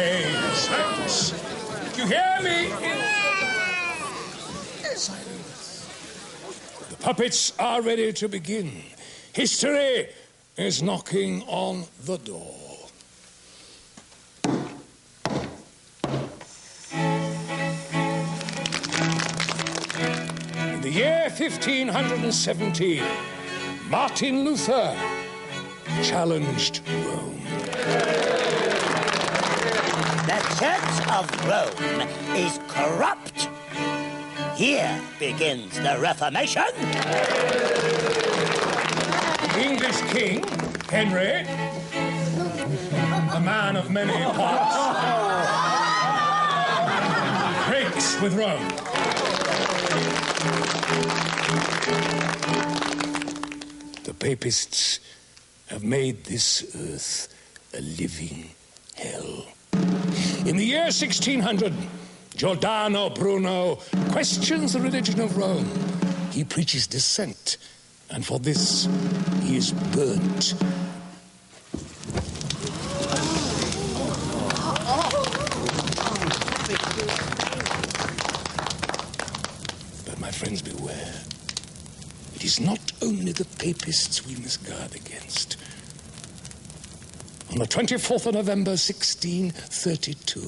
Okay, silence. You hear me? Silence. The puppets are ready to begin. History is knocking on the door. In the year 1517, Martin Luther challenged Rome. The Church of Rome is corrupt. Here begins the Reformation. The English king, Henry, a man of many parts, breaks with Rome. The papists have made this earth a living hell. In the year 1600, Giordano Bruno questions the religion of Rome. He preaches dissent, and for this he is burnt. But my friends, beware. It is not only the papists we must guard against. On the 24th of November, 1632,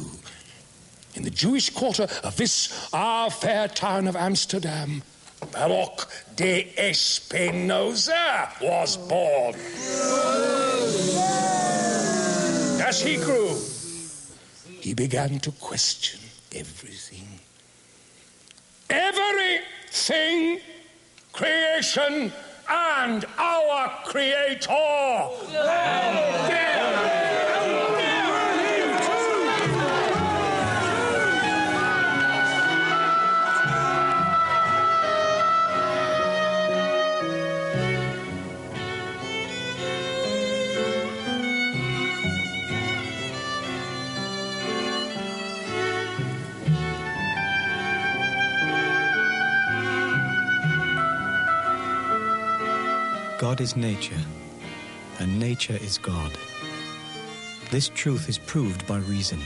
in the Jewish quarter of this our fair town of Amsterdam, Baruch de Spinoza was born. As he grew, he began to question everything. Everything, creation, and our Creator. God is nature, and nature is God. This truth is proved by reason.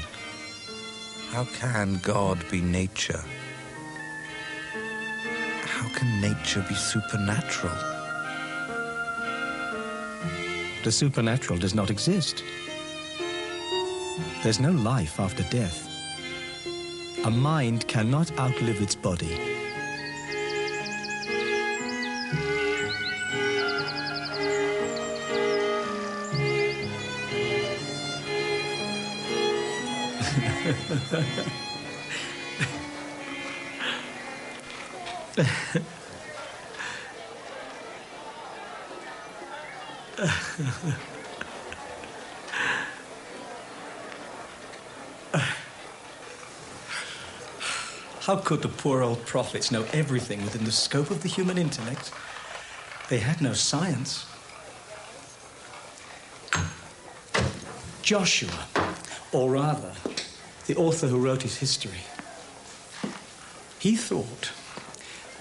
How can God be nature? How can nature be supernatural? The supernatural does not exist. There's no life after death. A mind cannot outlive its body. How could the poor old prophets know everything within the scope of the human intellect? They had no science. Joshua, or rather, the author who wrote his history, he thought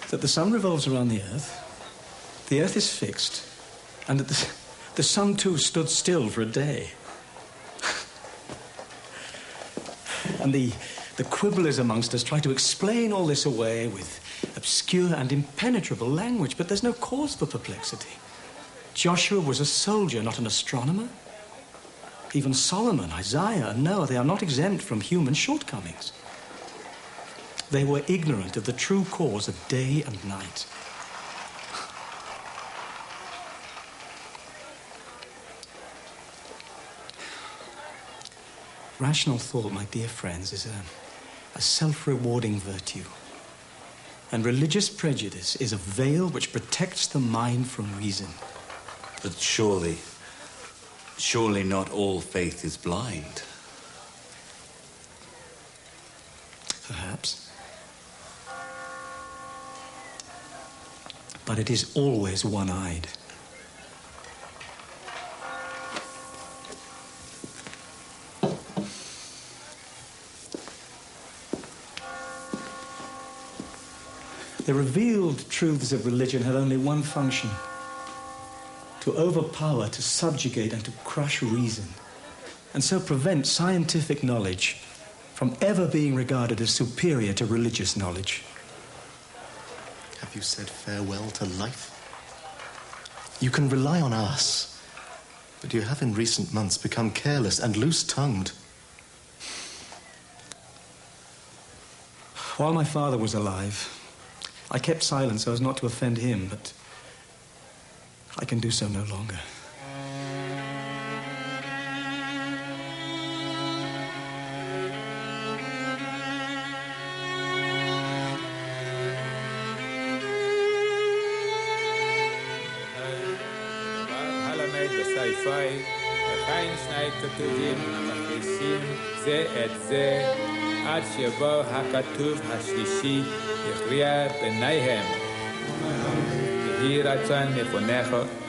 that the sun revolves around the earth is fixed, and that the sun too stood still for a day. And the quibblers amongst us try to explain all this away with obscure and impenetrable language, but there's no cause for perplexity. Joshua was a soldier, not an astronomer. Even Solomon, Isaiah, and Noah, they are not exempt from human shortcomings. They were ignorant of the true cause of day and night. Rational thought, my dear friends, is a self-rewarding virtue. And religious prejudice is a veil which protects the mind from reason. But surely not all faith is blind. Perhaps. But it is always one-eyed. The revealed truths of religion had only one function: to overpower, to subjugate, and to crush reason. and so prevent scientific knowledge from ever being regarded as superior to religious knowledge. Have you said farewell to life? You can rely on us, but you have in recent months become careless and loose-tongued. While my father was alive, I kept silent so as not to offend him, but I can do so no longer. עד שבו הכתוב השלישי יכריע ביניהם. יהי רצון לפניך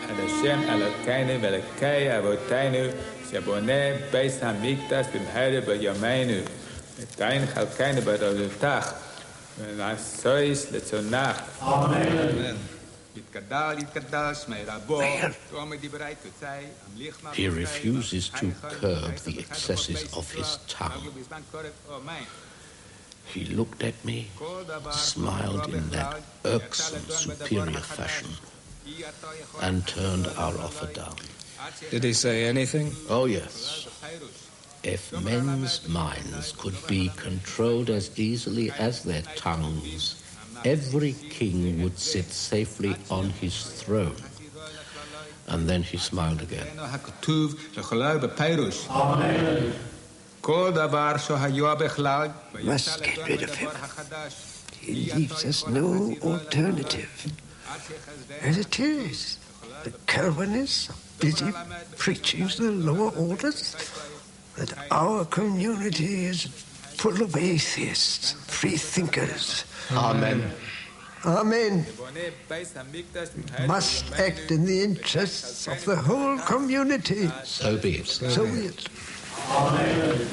עד השם אלוקינו ואלוקי אבותינו שבונה בית המקדש במהרה בימינו. ותיתן חלקנו בעבודתך ונעשויס לצונך. אמן. He refuses to curb the excesses of his tongue. He looked at me, smiled in that irksome, superior fashion, and turned our offer down. Did he say anything? Oh, yes. If men's minds could be controlled as easily as their tongues, every king would sit safely on his throne. And then he smiled again. Amen. Must get rid of him. He leaves us no alternative. As it is, the Calvinists are busy preaching to the lower orders that our community is full of atheists, free-thinkers. Amen. Amen. Must act in the interests of the whole community. So be it. So be it. Amen.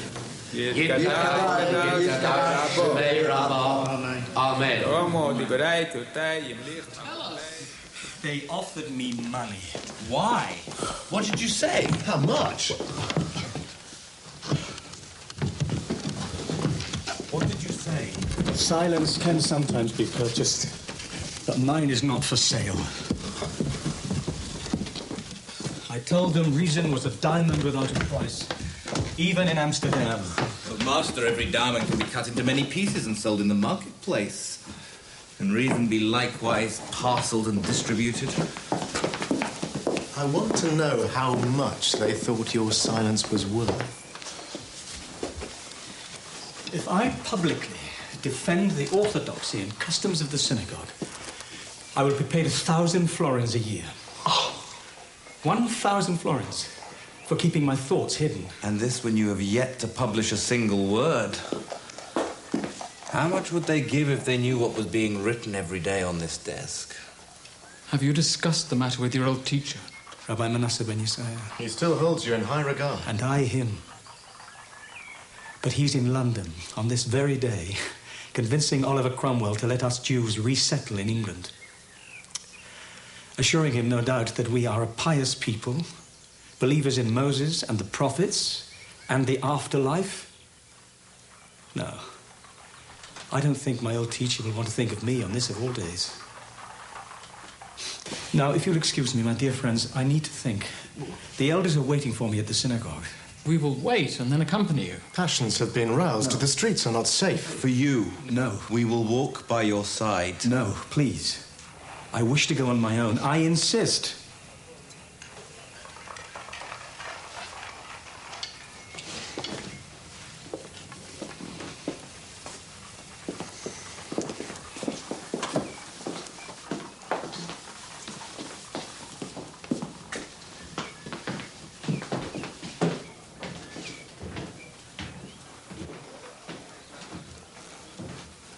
They offered me money. Why? What did you say? How much? What did you say? Silence can sometimes be purchased, but mine is not for sale. I told them reason was a diamond without a price, even in Amsterdam. But master, every diamond can be cut into many pieces and sold in the marketplace. Can reason be likewise parceled and distributed? I want to know how much they thought your silence was worth. If I publicly defend the orthodoxy and customs of the synagogue, I will be paid 1,000 florins a year. 1,000 florins for keeping my thoughts hidden. And this when you have yet to publish a single word. How much would they give if they knew what was being written every day on this desk? Have you discussed the matter with your old teacher? Rabbi Manasseh ben Yisrael. He still holds you in high regard. And I him. But he's in London on this very day, convincing Oliver Cromwell to let us Jews resettle in England. Assuring him, no doubt, that we are a pious people, believers in Moses and the prophets and the afterlife. No. I don't think my old teacher will want to think of me on this of all days. Now, if you'll excuse me, my dear friends, I need to think. The elders are waiting for me at the synagogue. We will wait and then accompany you. Passions have been roused. No. The streets are not safe. For you. No. We will walk by your side. No, please. I wish to go on my own. I insist.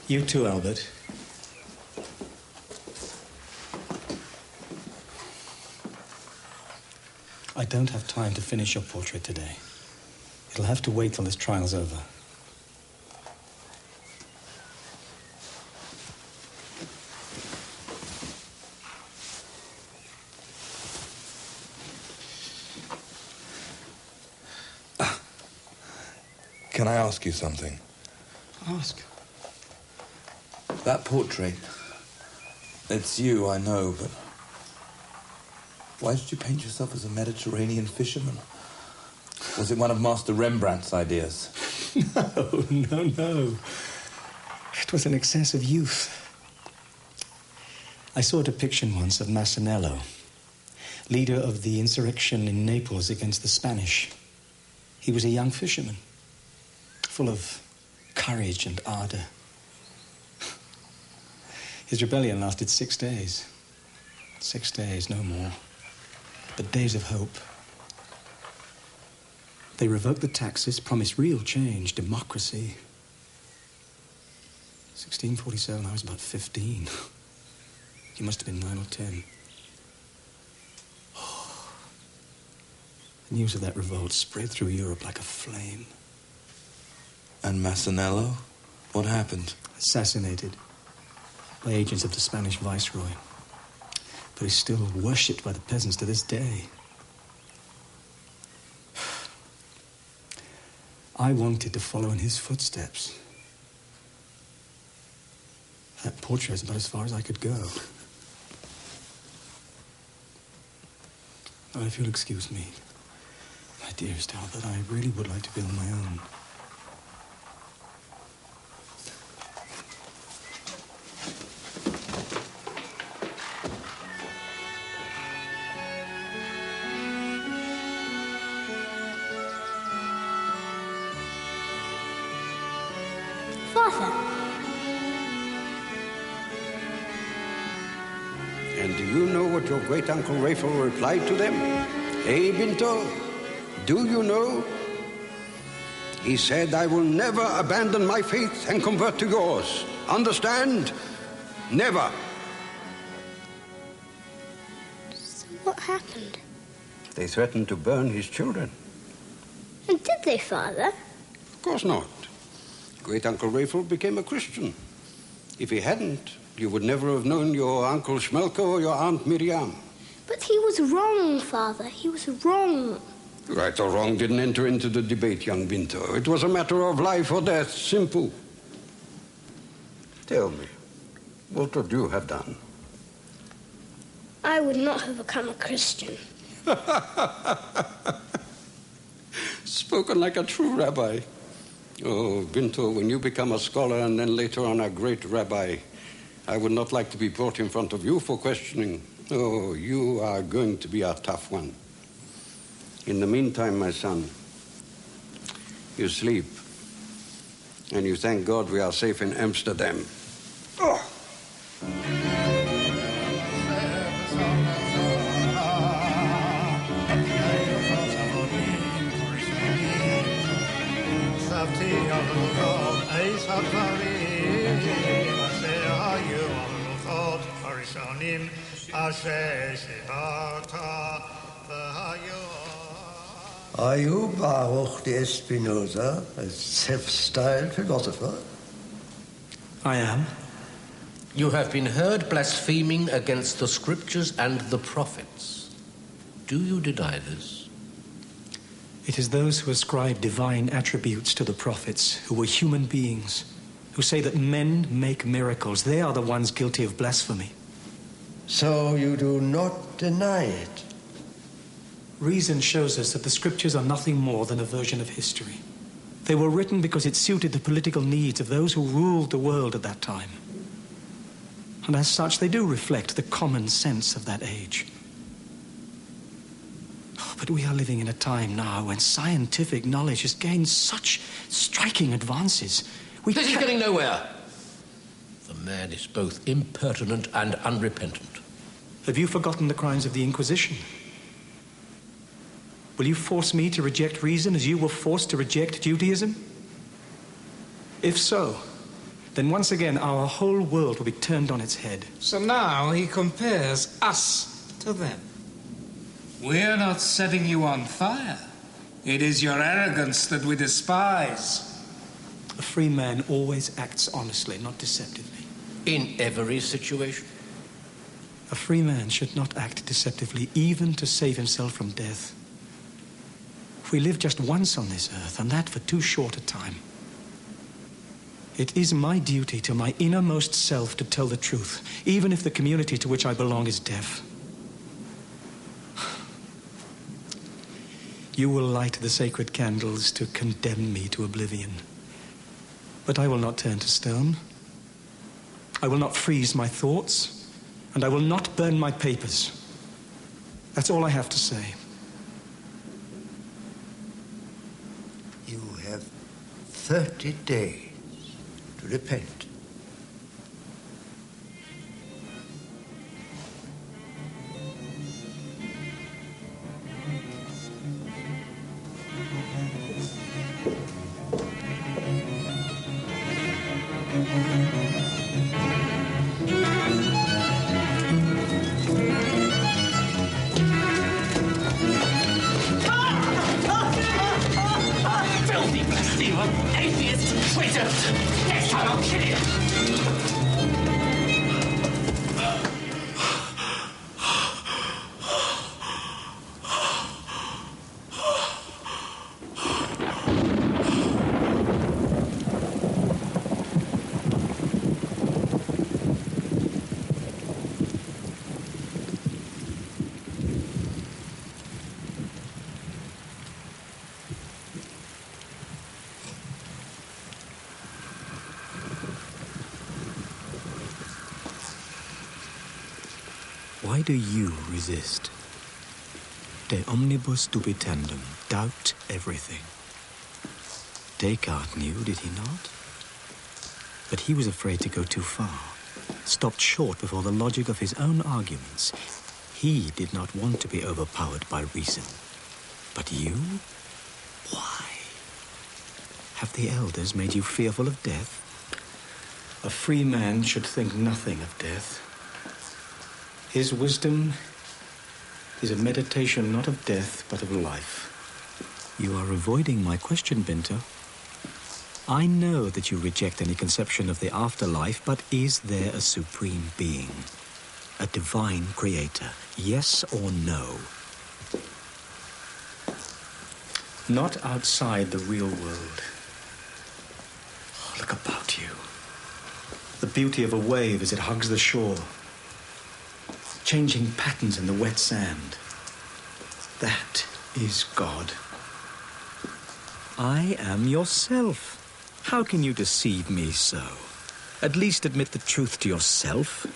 You too, Albert. I don't have time to finish your portrait today. It'll have to wait till this trial's over. ask you something. Ask. That portrait, it's you, I know, but why did you paint yourself as a Mediterranean fisherman? Was it one of Master Rembrandt's ideas? No. It was an excess of youth. I saw a depiction once of Massanello, leader of the insurrection in Naples against the Spanish. He was a young fisherman, full of courage and ardor. His rebellion lasted 6 days. 6 days, no more. But days of hope. They revoked the taxes, promised real change, democracy. 1647, I was about 15. He must have been 9 or 10. Oh. The news of that revolt spread through Europe like a flame. And Massanello? What happened? Assassinated by agents of the Spanish viceroy. But he's still worshipped by the peasants to this day. I wanted to follow in his footsteps. That portrait is about as far as I could go. Oh, if you'll excuse me, my dearest Albert, I really would like to build my own. Father. And do you know what your great-uncle Raphael replied to them? Hey, Bento, do you know? He said, I will never abandon my faith and convert to yours. Understand? Never. So what happened? They threatened to burn his children. And did they, Father? Of course not. Great-uncle Raphael became a Christian. If he hadn't, you would never have known your Uncle Schmelke or your Aunt Miriam. But he was wrong, Father. He was wrong. Right or wrong didn't enter into the debate, young Bento. It was a matter of life or death, simple. Tell me, what would you have done? I would not have become a Christian. Spoken like a true rabbi. Oh, Bento, when you become a scholar and then later on a great rabbi, I would not like to be brought in front of you for questioning. Oh, you are going to be a tough one. In the meantime, my son, you sleep. And you thank God we are safe in Amsterdam. Oh. Are you Baruch de Spinoza, a self-styled philosopher? I am. You have been heard blaspheming against the scriptures and the prophets. Do you deny this? It is those who ascribe divine attributes to the prophets, who were human beings, who say that men make miracles. They are the ones guilty of blasphemy. So you do not deny it? Reason shows us that the scriptures are nothing more than a version of history. They were written because it suited the political needs of those who ruled the world at that time. And as such, they do reflect the common sense of that age. But we are living in a time now when scientific knowledge has gained such striking advances. This is getting nowhere. The man is both impertinent and unrepentant. Have you forgotten the crimes of the Inquisition? Will you force me to reject reason as you were forced to reject Judaism? If so, then once again our whole world will be turned on its head. So now he compares us to them. We're not setting you on fire. It is your arrogance that we despise. A free man always acts honestly, not deceptively. In every situation? A free man should not act deceptively, even to save himself from death. We live just once on this earth, and that for too short a time. It is my duty to my innermost self to tell the truth, even if the community to which I belong is deaf. You will light the sacred candles to condemn me to oblivion. But I will not turn to stone. I will not freeze my thoughts, and I will not burn my papers. That's all I have to say. You have 30 days to repent. Filthy blasphemer, atheist, traitor! Next time I'll kill you! Why do you resist? De omnibus dubitandum, doubt everything. Descartes knew, did he not? But he was afraid to go too far, stopped short before the logic of his own arguments. He did not want to be overpowered by reason. But you? Why? Have the elders made you fearful of death? A free man should think nothing of death. His wisdom is a meditation not of death, but of life. You are avoiding my question, Bento. I know that you reject any conception of the afterlife, but is there a supreme being? A divine creator? Yes or no? Not outside the real world. Oh, look about you. The beauty of a wave as it hugs the shore. Changing patterns in the wet sand. That is God. I am yourself. How can you deceive me so? At least admit the truth to yourself.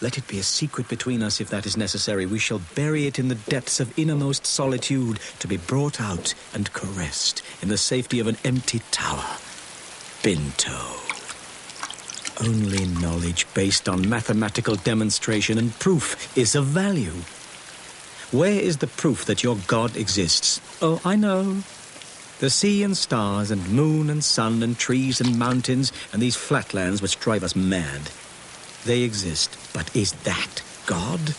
Let it be a secret between us if that is necessary. We shall bury it in the depths of innermost solitude to be brought out and caressed in the safety of an empty tower. Bento. Only knowledge based on mathematical demonstration and proof is of value. Where is the proof that your God exists? Oh, I know. The sea and stars and moon and sun and trees and mountains and these flatlands which drive us mad. They exist, but is that God?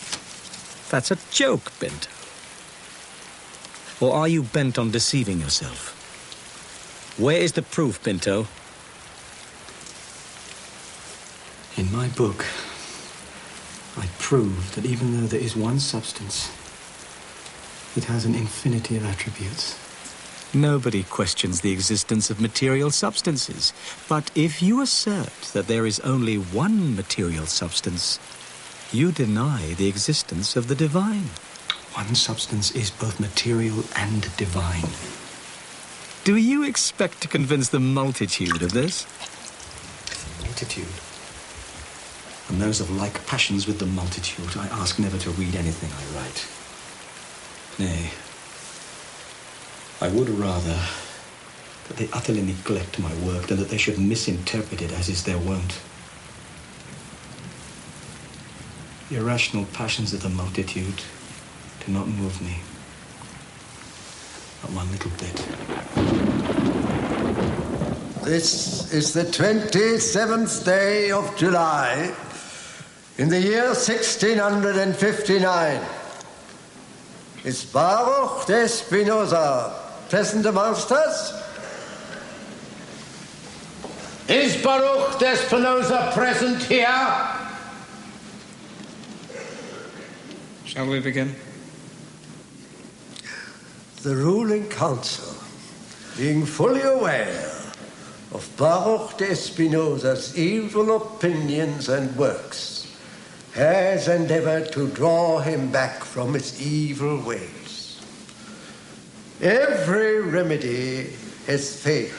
That's a joke, Bento. Or are you bent on deceiving yourself? Where is the proof, Bento? In my book, I prove that even though there is one substance, it has an infinity of attributes. Nobody questions the existence of material substances. But if you assert that there is only one material substance, you deny the existence of the divine. One substance is both material and divine. Do you expect to convince the multitude of this? Multitude. And those of like passions with the multitude, I ask never to read anything I write. Nay, I would rather that they utterly neglect my work than that they should misinterpret it as is their wont. The irrational passions of the multitude do not move me. Not one little bit. This is the 27th day of July in the year 1659. Is Baruch de Spinoza present amongst us? Is Baruch de Spinoza present here? Shall we begin? The ruling council, being fully aware of Baruch de Spinoza's evil opinions and works has endeavored to draw him back from his evil ways. Every remedy has failed.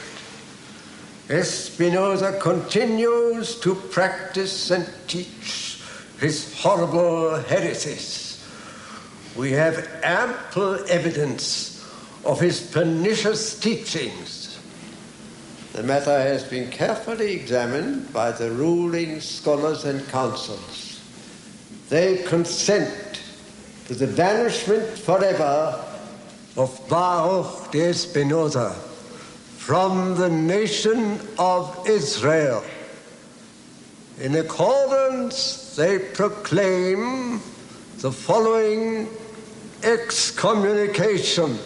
Spinoza continues to practice and teach his horrible heresies. We have ample evidence of his pernicious teachings. The matter has been carefully examined by the ruling scholars and councils. They consent to the banishment forever of Baruch de Spinoza from the nation of Israel. In accordance, they proclaim the following excommunication.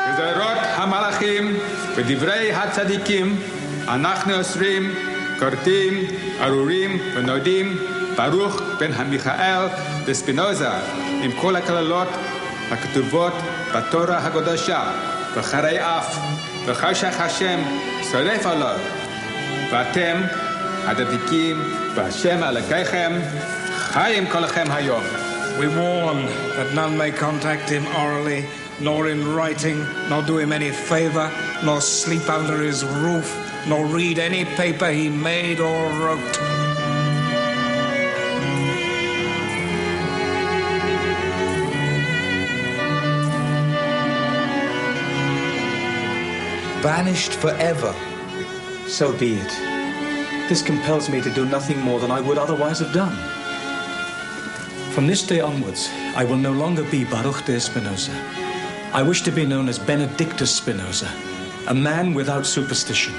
בזעירות המלאכים ודברי הצדיקים אנחנו אוסרים, כורתים, ארורים ונודים ברוך בן המיכאל דה ספינוזה עם כל הכללות הכתובות בתורה הקדושה וחרי אף וחשך השם שורף עליו ואתם הדתיקים והשם אלוקיכם חיים כולכם היום. We warn that none may contact him orally, nor in writing, nor do him any favor, nor sleep under his roof, nor read any paper he made or wrote. Banished forever. So be it. This compels me to do nothing more than I would otherwise have done. From this day onwards, I will no longer be Baruch de Spinoza. I wish to be known as Benedictus Spinoza, a man without superstition.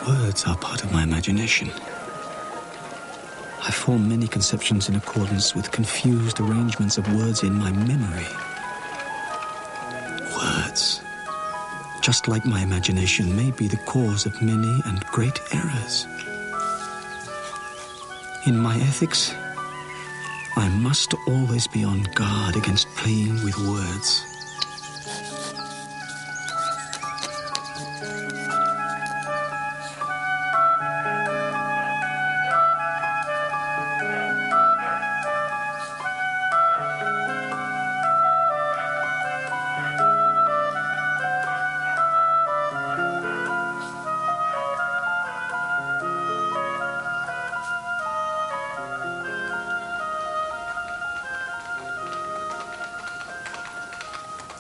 Words are part of my imagination. I form many conceptions in accordance with confused arrangements of words in my memory. Words, just like my imagination, may be the cause of many and great errors. In my ethics, I must always be on guard against playing with words.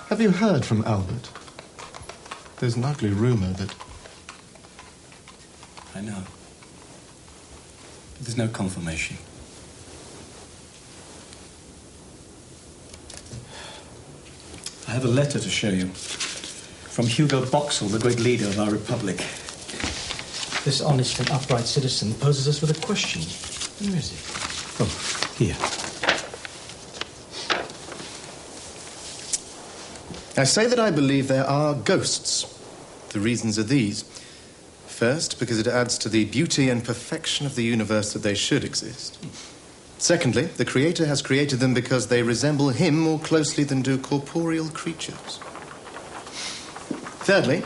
Have you heard from Albert? There's an ugly rumor that... I know. But there's no confirmation. I have a letter to show you. From Hugo Boxall, the great leader of our republic. This honest and upright citizen poses us with a question. Where is he? Oh, here. I say that I believe there are ghosts. The reasons are these. First, because it adds to the beauty and perfection of the universe that they should exist. Secondly, the Creator has created them because they resemble him more closely than do corporeal creatures. Thirdly,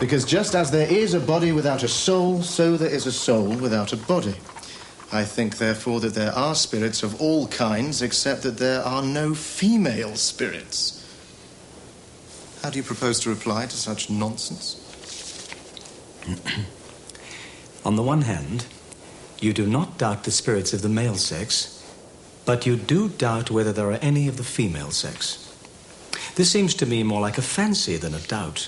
because just as there is a body without a soul, so there is a soul without a body. I think, therefore, that there are spirits of all kinds, except that there are no female spirits. How do you propose to reply to such nonsense? On the one hand, you do not doubt the spirits of the male sex, but you do doubt whether there are any of the female sex. This seems to me more like a fancy than a doubt.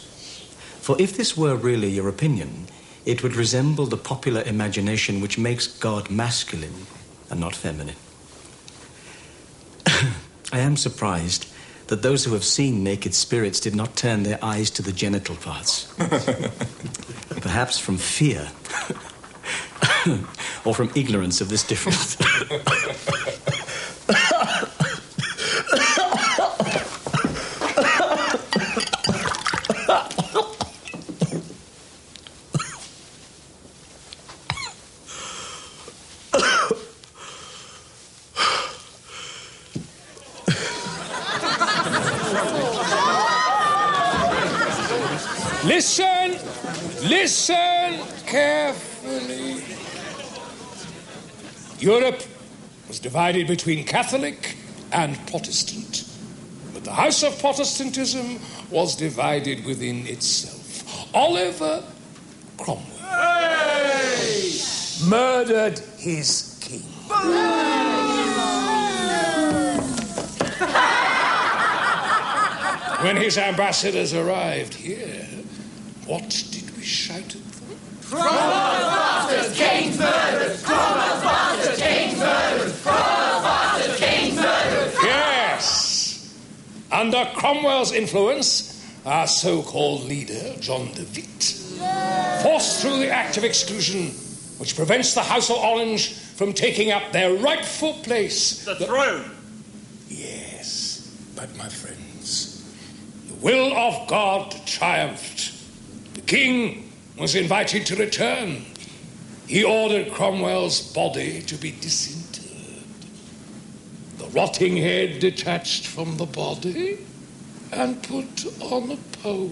For if this were really your opinion, it would resemble the popular imagination which makes God masculine and not feminine. I am surprised that those who have seen naked spirits did not turn their eyes to the genital parts. Perhaps from fear. Or from ignorance of this difference. Listen carefully. Europe was divided between Catholic and Protestant, but the house of Protestantism was divided within itself. Oliver Cromwell murdered his king. When his ambassadors arrived here, what did we shout at them? Cromwell's bastards, king's murderers! Cromwell's bastards, king's murderers! Cromwell's bastards, king's murderers! Yes! Under Cromwell's influence, our so-called leader, John de Witt, forced through the Act of Exclusion, which prevents the House of Orange from taking up their rightful place. The throne! Yes, but my friends, the will of God triumphed. The king was invited to return. He ordered Cromwell's body to be disinterred. The rotting head detached from the body and put on a pole.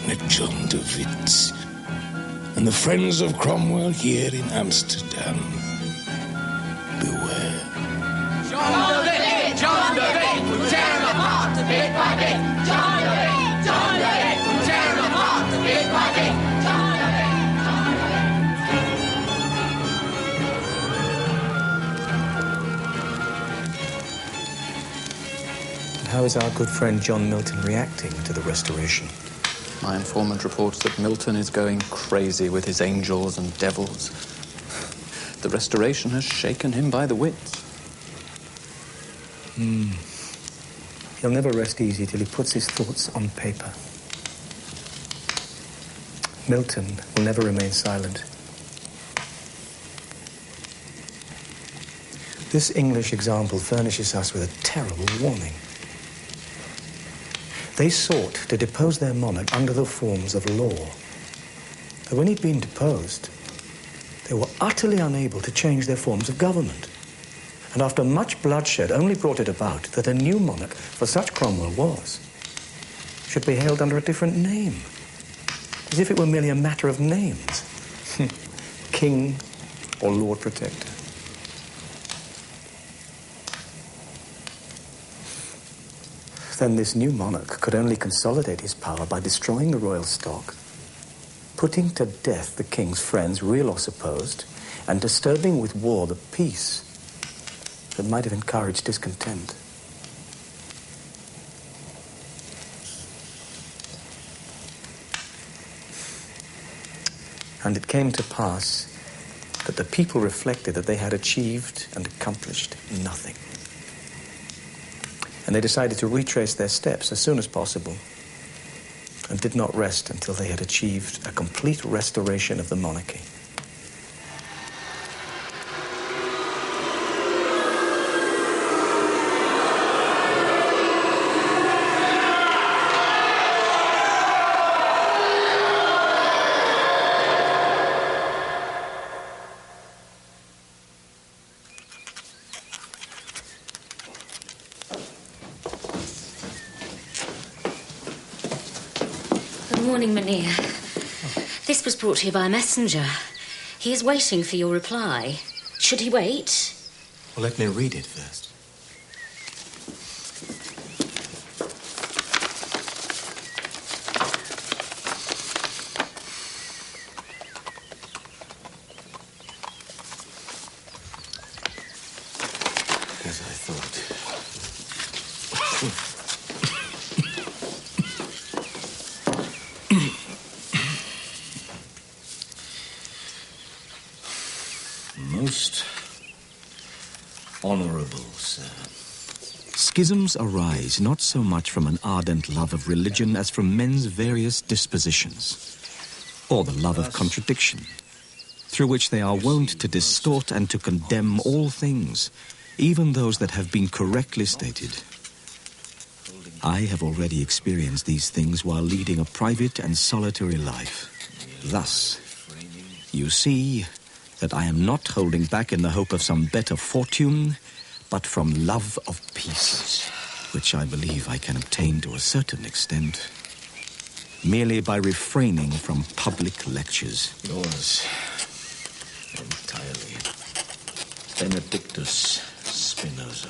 Let John de Witt and the friends of Cromwell here in Amsterdam beware. John de Witt, we'll tear him apart bit by bit. John de Witt, we'll tear him apart bit by bit. John de Witt, How is our good friend John Milton reacting to the Restoration? My informant reports that Milton is going crazy with his angels and devils. The Restoration has shaken him by the wits. He'll never rest easy till he puts his thoughts on paper. Milton will never remain silent. This English example furnishes us with a terrible warning. They sought to depose their monarch under the forms of law. But when he'd been deposed, they were utterly unable to change their forms of government. And after much bloodshed only brought it about that a new monarch, for such Cromwell was, should be hailed under a different name, as if it were merely a matter of names. King or Lord Protector. Then this new monarch could only consolidate his power by destroying the royal stock, putting to death the king's friends, real or supposed, and disturbing with war the peace that might have encouraged discontent. And it came to pass that the people reflected that they had achieved and accomplished nothing. And they decided to retrace their steps as soon as possible and did not rest until they had achieved a complete restoration of the monarchy. Morning, Mynheer. This was brought to you by a messenger. He is waiting for your reply. Should he wait? Well, let me read it first. As I thought. Honourable sir. Schisms arise not so much from an ardent love of religion as from men's various dispositions, or the love of contradiction, through which they are wont to distort and to condemn all things, even those that have been correctly stated. I have already experienced these things while leading a private and solitary life. Thus, you see that I am not holding back in the hope of some better fortune, but from love of peace, which I believe I can obtain to a certain extent, merely by refraining from public lectures. Yours, entirely. Benedictus Spinoza.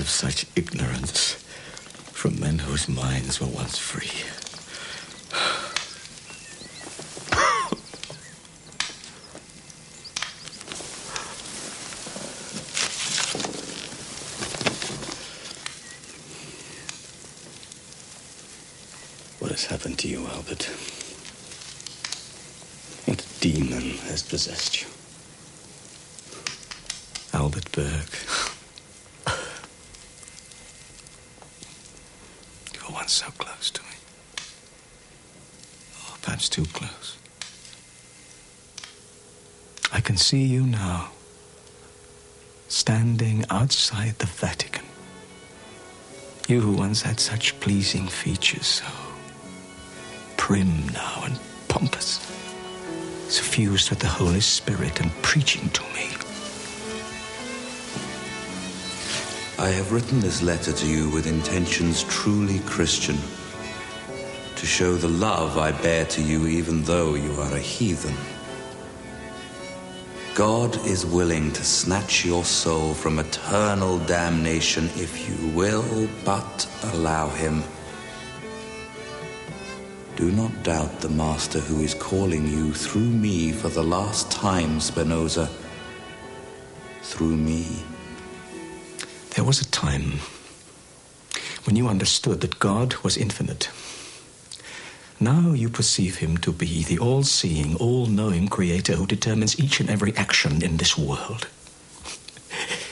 Such ignorance from men whose minds were once free. What has happened to you, Albert? What demon has possessed you? Albert Berg. So close to me. Oh, perhaps too close. I can see you now, standing outside the Vatican. You who once had such pleasing features, so prim now and pompous, suffused with the Holy Spirit and preaching to me. I have written this letter to you with intentions truly Christian, to show the love I bear to you even though you are a heathen. God is willing to snatch your soul from eternal damnation if you will but allow him. Do not doubt the Master who is calling you through me for the last time, Spinoza. Through me. There was a time when you understood that God was infinite. Now you perceive him to be the all-seeing, all-knowing creator who determines each and every action in this world.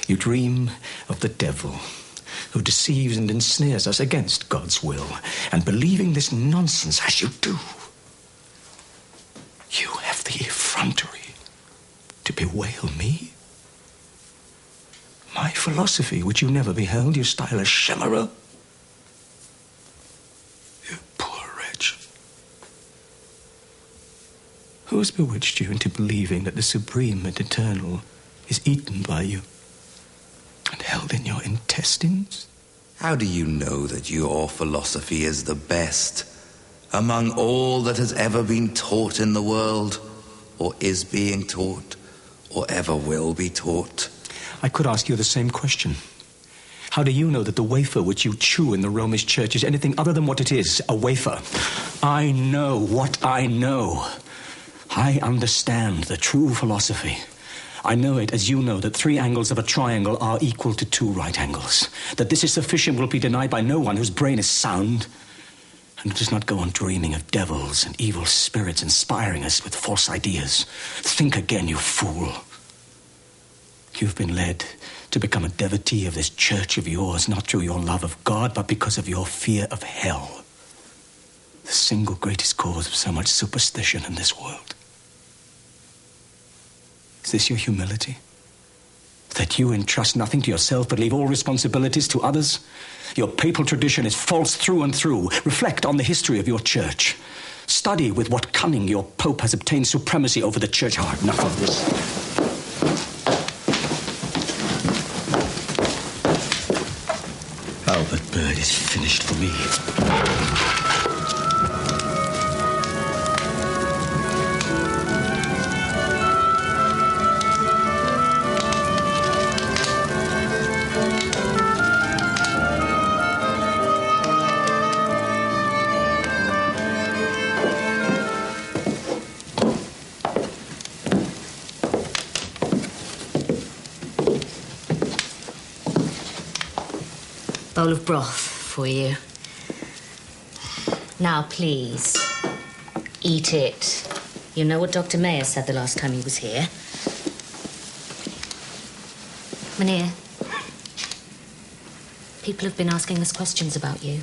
You dream of the devil who deceives and ensnares us against God's will. And believing this nonsense as you do, you have the effrontery to bewail me? My philosophy, which you never beheld, you style a chimera? You poor wretch. Who has bewitched you into believing that the supreme and eternal is eaten by you and held in your intestines? How do you know that your philosophy is the best among all that has ever been taught in the world, or is being taught, or ever will be taught? I could ask you the same question. How do you know that the wafer which you chew in the Romish church is anything other than what it is, a wafer? I know what I know. I understand the true philosophy. I know it as you know that 3 angles of a triangle are equal to 2 right angles. That this is sufficient will be denied by no one whose brain is sound and who does not go on dreaming of devils and evil spirits inspiring us with false ideas. Think again, you fool. You've been led to become a devotee of this church of yours, not through your love of God, but because of your fear of hell. The single greatest cause of so much superstition in this world. Is this your humility? That you entrust nothing to yourself but leave all responsibilities to others? Your papal tradition is false through and through. Reflect on the history of your church. Study with what cunning your pope has obtained supremacy over the church. Oh, enough of this. Albert Bird is finished for me. Bowl of broth for you. Now, please, eat it. You know what Dr. Mayer said the last time he was here. Meneer, people have been asking us questions about you.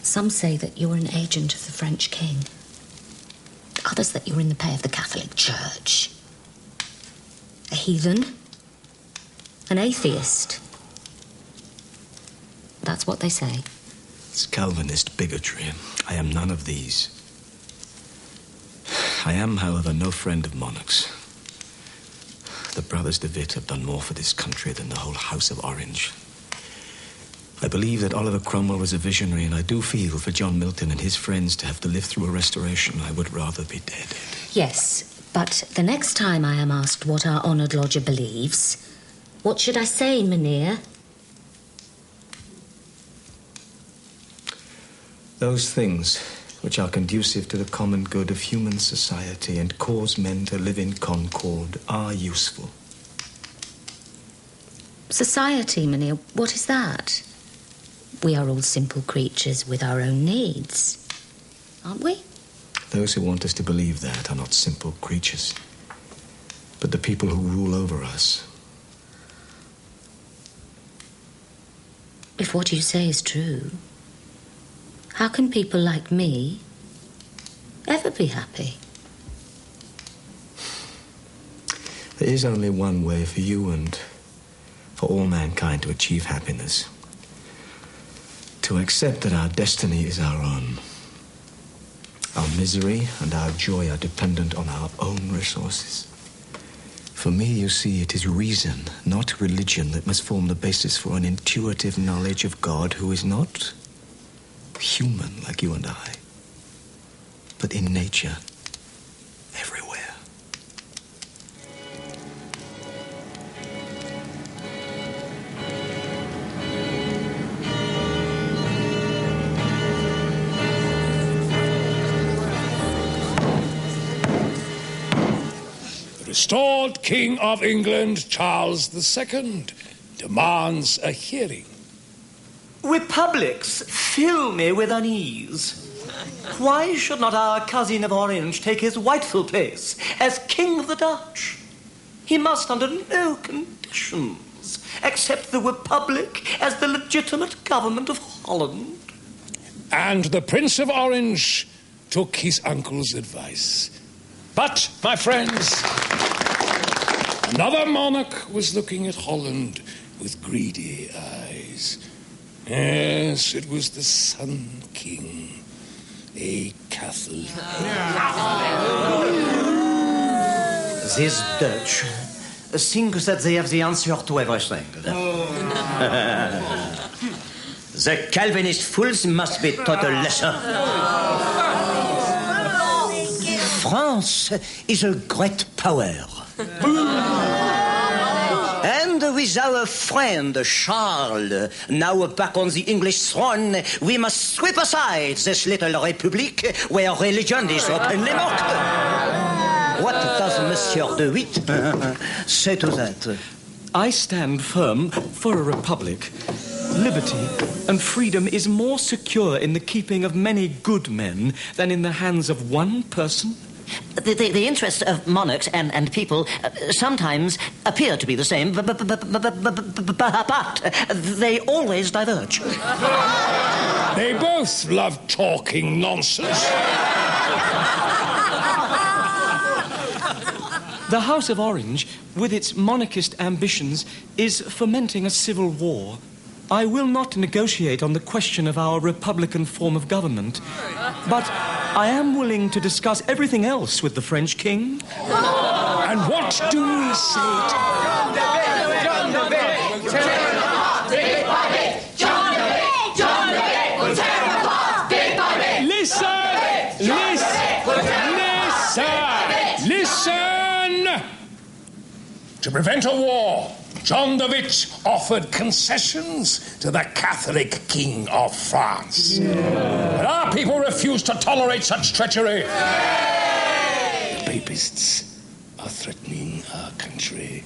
Some say that you're an agent of the French king. Others that you're in the pay of the Catholic Church. A heathen. An atheist. That's what they say. It's Calvinist bigotry. I am none of these. I am, however, no friend of monarchs. The brothers de Witt have done more for this country than the whole House of Orange. I believe that Oliver Cromwell was a visionary, and I do feel for John Milton and his friends to have to live through a restoration. I would rather be dead. Yes, but the next time I am asked what our honoured lodger believes, what should I say, Meneer? Those things which are conducive to the common good of human society and cause men to live in concord are useful. Society, Meneer, what is that? We are all simple creatures with our own needs, aren't we? Those who want us to believe that are not simple creatures, but the people who rule over us. If what you say is true, how can people like me ever be happy? There is only one way for you and for all mankind to achieve happiness. To accept that our destiny is our own. Our misery and our joy are dependent on our own resources. For me, you see, it is reason, not religion, that must form the basis for an intuitive knowledge of God who is not human like you and I, but in nature, everywhere. Restored King of England, Charles II, demands a hearing. Republics fill me with unease. Why should not our cousin of Orange take his rightful place as King of the Dutch? He must, under no conditions, accept the Republic as the legitimate government of Holland. And the Prince of Orange took his uncle's advice. But, my friends, another monarch was looking at Holland with greedy eyes. Yes, it was the Sun King, a Catholic. These Dutch think that they have the answer to everything. The Calvinist fools must be taught a lesson. France is a great power. And with our friend Charles now back on the English throne, we must sweep aside this little republic where religion is openly mocked. What does Monsieur de Witt say to that? I stand firm for a republic. Liberty and freedom is more secure in the keeping of many good men than in the hands of one person. The interests of monarchs and people sometimes appear to be the same, but they always diverge. They both love talking nonsense. The House of Orange, with its monarchist ambitions, is fomenting a civil war. I will not negotiate on the question of our republican form of government, but I am willing to discuss everything else with the French king. And what do we say to John de Witt, John de Witt, will tear him apart bit by bit. John de Witt, John de Witt, will tear him apart bit by bit. Listen! To prevent a war, John de Witt offered concessions to the Catholic King of France. But our people refuse to tolerate such treachery. The Papists are threatening our country,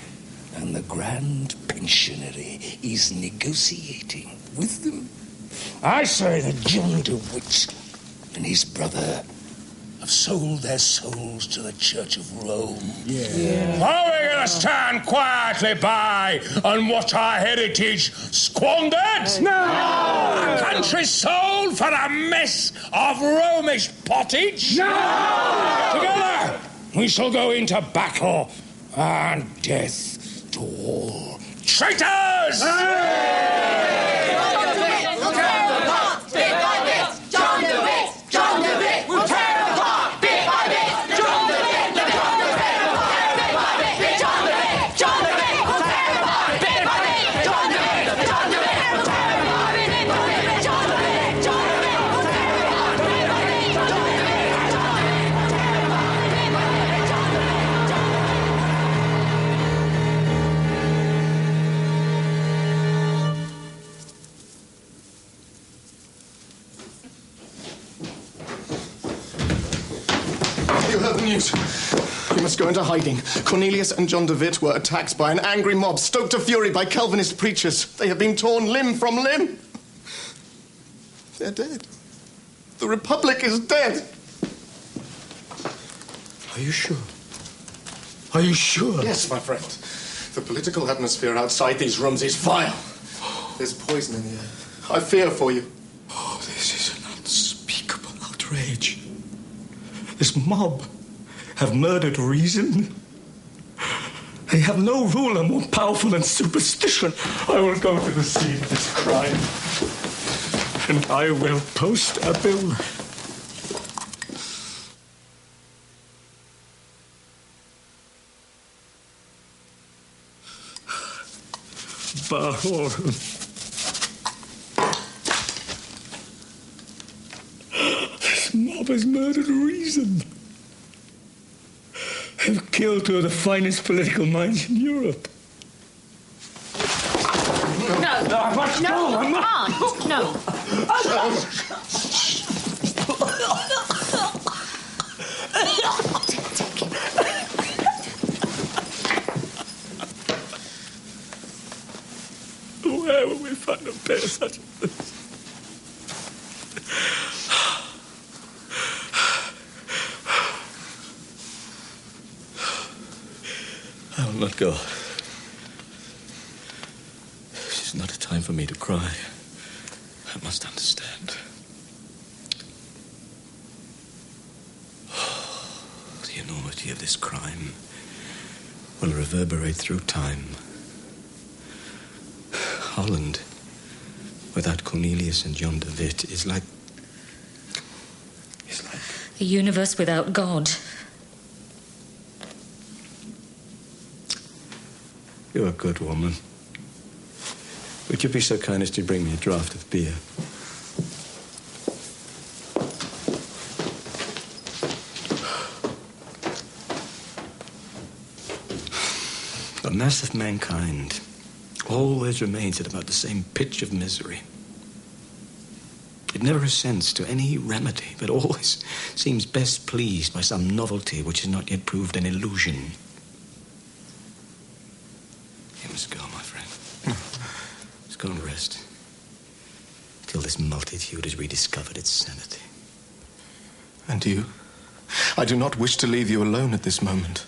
and the Grand Pensionary is negotiating with them. I say that John de Witt and his brother have sold their souls to the Church of Rome. Are we going to stand quietly by and watch our heritage squandered? No! Our country sold for a mess of Romish pottage? No! Together, we shall go into battle and death to all traitors! News. You must go into hiding. Cornelius and John de Witt were attacked by an angry mob, stoked to fury by Calvinist preachers. They have been torn limb from limb. They're dead. The Republic is dead. Are you sure? Are you sure? Yes, my friend. The political atmosphere outside these rooms is vile. There's poison in the air. I fear for you. Oh, this is an unspeakable outrage. This mob have murdered reason. They have no ruler more powerful than superstition. I will go to the scene of this crime, and I will post a bill. Bahor. This mob has murdered reason. Have killed two of the finest political minds in Europe. No, I can't. No. Where will we find a pair such as this? I will not go. This is not a time for me to cry. I must understand. The enormity of this crime will reverberate through time. Holland, without Cornelius and John de Witt, is like a universe without God. You're a good woman. Would you be so kind as to bring me a draught of beer? The mass of mankind always remains at about the same pitch of misery. It never assents to any remedy, but always seems best pleased by some novelty which has not yet proved an illusion. You must go, my friend. Let's go and rest till this multitude has rediscovered its sanity. And you? I do not wish to leave you alone at this moment.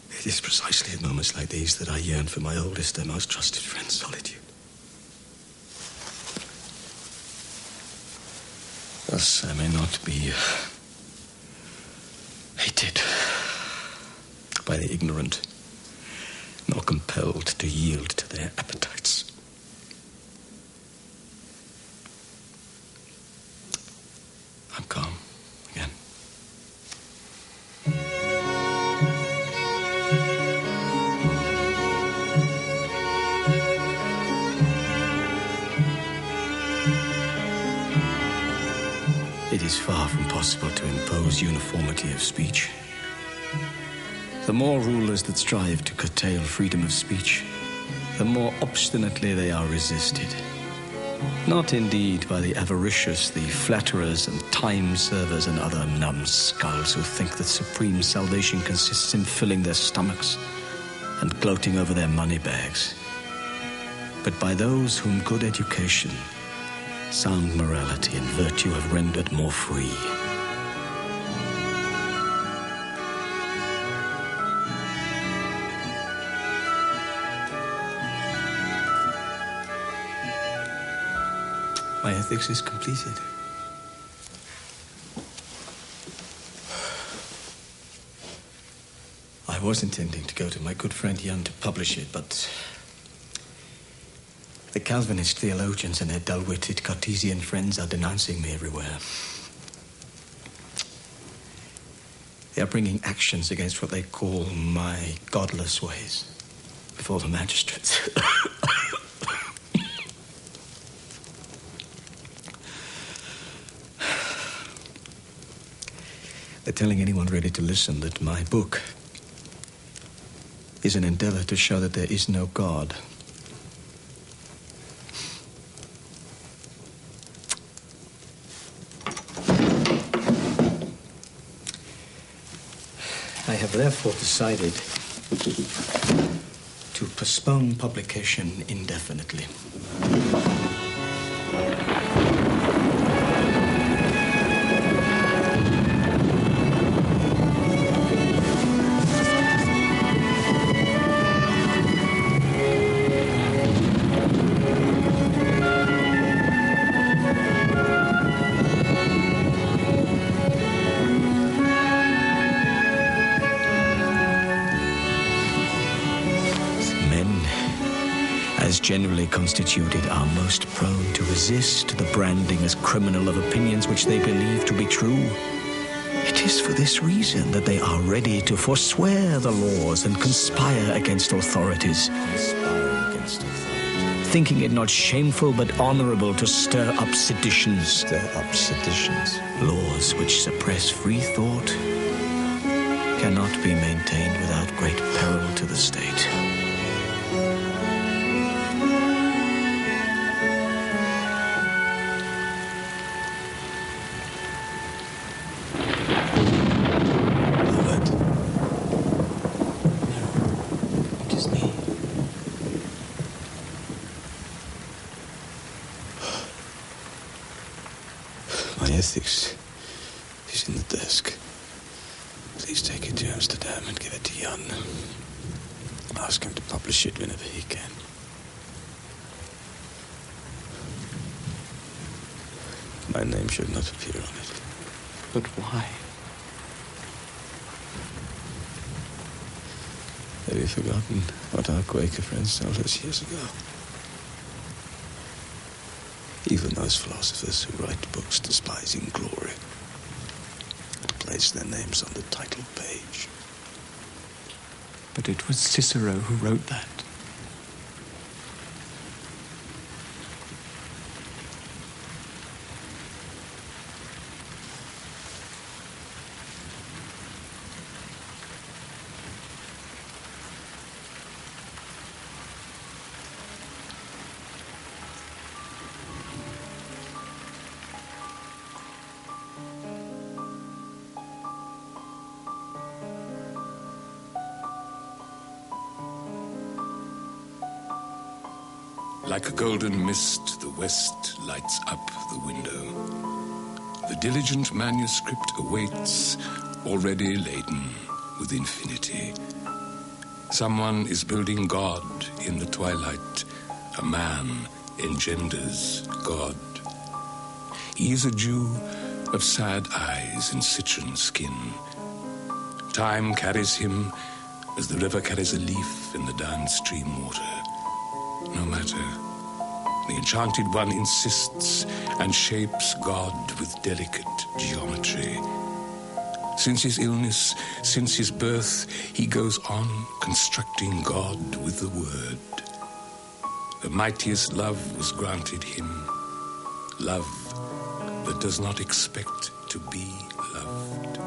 It is precisely at moments like these that I yearn for my oldest and most trusted friend's solitude. Thus I may not be hated by the ignorant, nor compelled to yield to their appetites. I'm calm again. It is far from possible to impose uniformity of speech. The more rulers that strive to curtail freedom of speech, the more obstinately they are resisted. Not indeed by the avaricious, the flatterers and time servers and other numbskulls who think that supreme salvation consists in filling their stomachs and gloating over their money bags, but by those whom good education, sound morality and virtue have rendered more free. My ethics is completed. I was intending to go to my good friend Jan to publish it, but the Calvinist theologians and their dull-witted Cartesian friends are denouncing me everywhere. They are bringing actions against what they call my godless ways before the magistrates. They're telling anyone ready to listen that my book is an endeavor to show that there is no God. I have therefore decided to postpone publication indefinitely. Generally constituted are most prone to resist the branding as criminal of opinions which they believe to be true. It is for this reason that they are ready to forswear the laws and conspire against authorities. Thinking it not shameful but honorable to stir up seditions. Laws which suppress free thought cannot be maintained without great peril to the state. Ethics is in the desk. Please take it to Amsterdam and give it to Jan. Ask him to publish it whenever he can. My name should not appear on it. But why? Have you forgotten what our Quaker friends told us years ago? Even those philosophers who write books despising glory place their names on the title page. But it was Cicero who wrote that. Like a golden mist, the west lights up the window. The diligent manuscript awaits, already laden with infinity. Someone is building God in the twilight. A man engenders God. He is a Jew of sad eyes and citron skin. Time carries him as the river carries a leaf in the downstream water. No matter. The enchanted one insists and shapes God with delicate geometry. Since his illness, since his birth, he goes on constructing God with the word. The mightiest love was granted him, love that does not expect to be loved.